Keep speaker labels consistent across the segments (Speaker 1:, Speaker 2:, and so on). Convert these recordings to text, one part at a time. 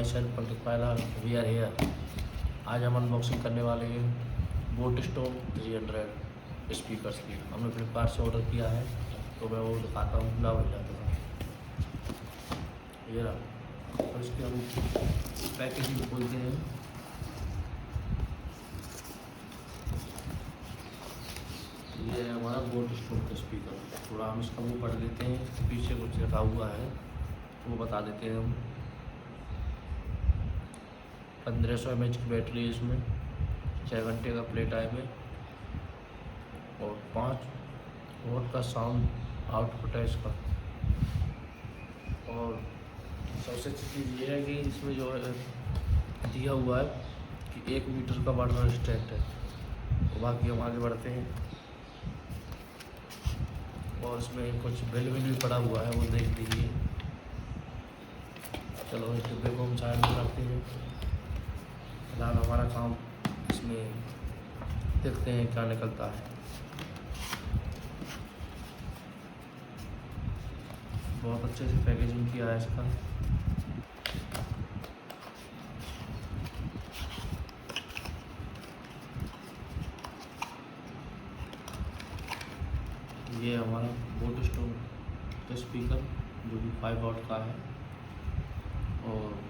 Speaker 1: My self पहला we are here. आज हम अनबॉक्सिंग करने वाले हैं बोट स्टोन 300 स्पीकर्स की। हमने फ्लिपकार्ट से ऑर्डर किया है, तो मैं वो दिखाता हूँ ना बन जाता था। ये रहा, और इसके हम पैकेजिंग खोलते हैं। ये है हमारा बोट स्टोन का स्पीकर। थोड़ा हम इसका वो पढ़ लेते हैं, इसके पीछे कुछ लिखा हुआ है वो बता देते हैं हम। 1500 mAh की बैटरी है इसमें, 6 घंटे का प्ले टाइम है और 5 वोट का साउंड आउटपुट है इसका। और सबसे अच्छी चीज़ ये है कि इसमें जो है दिया हुआ है कि 1 मीटर का वाटर रेजिस्टेंट है। तो बाकी हम आगे बढ़ते हैं और इसमें कुछ बिल भी पड़ा हुआ है, वो देख लीजिए। चलो इस डिब्बे को हम साइड में रखते हैं। फिलहाल हमारा काम इसमें देखते हैं क्या निकलता है। बहुत अच्छे से पैकेजिंग किया है इसका। ये हमारा बोट स्टोन का स्पीकर जो कि 5 वॉट का है, और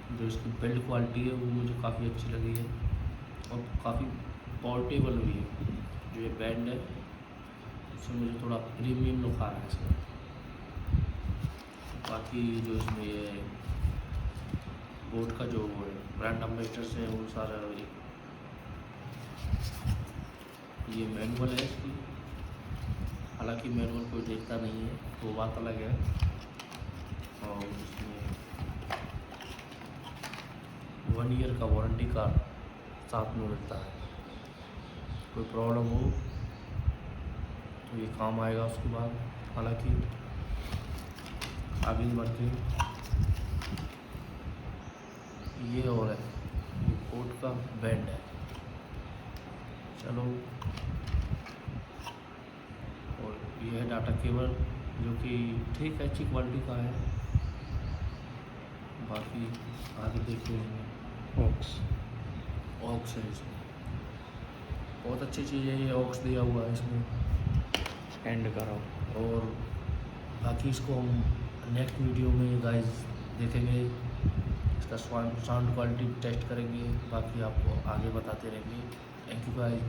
Speaker 1: जो इसकी बिल्ड क्वालिटी है वो मुझे काफ़ी अच्छी लगी है और काफ़ी पोर्टेबल भी है। जो ये बैंड है उससे मुझे थोड़ा प्रीमियम लुक आ रहा है इसमें। बाकी जो इसमें ये बोट का जो वो है ब्रांड एम्बेसडर से वो सारा ये मैनुअल है इसकी। हालांकि मैनुअल कोई देखता नहीं है, वो बात अलग है। और इसमें 1 ईयर का वारंटी कार्ड साथ में मिलता है। कोई प्रॉब्लम हो तो ये काम आएगा उसके बाद। हालांकि आगे बढ़ते ये और है, ये बोट का बैंड है। चलो, और ये है डाटा केबल जो कि ठीक है, अच्छी क्वालिटी का है। बाकी आगे देखते हैं। ऑक्स है इसमें, बहुत अच्छी चीज़ है ये। ऑक्स दिया हुआ है इसमें, एंड कराओ। और बाकी इसको हम नेक्स्ट वीडियो में गाइस देखेंगे, इसका साउंड क्वालिटी टेस्ट करेंगे। बाकी आपको आगे बताते रहेंगे। Thank you guys.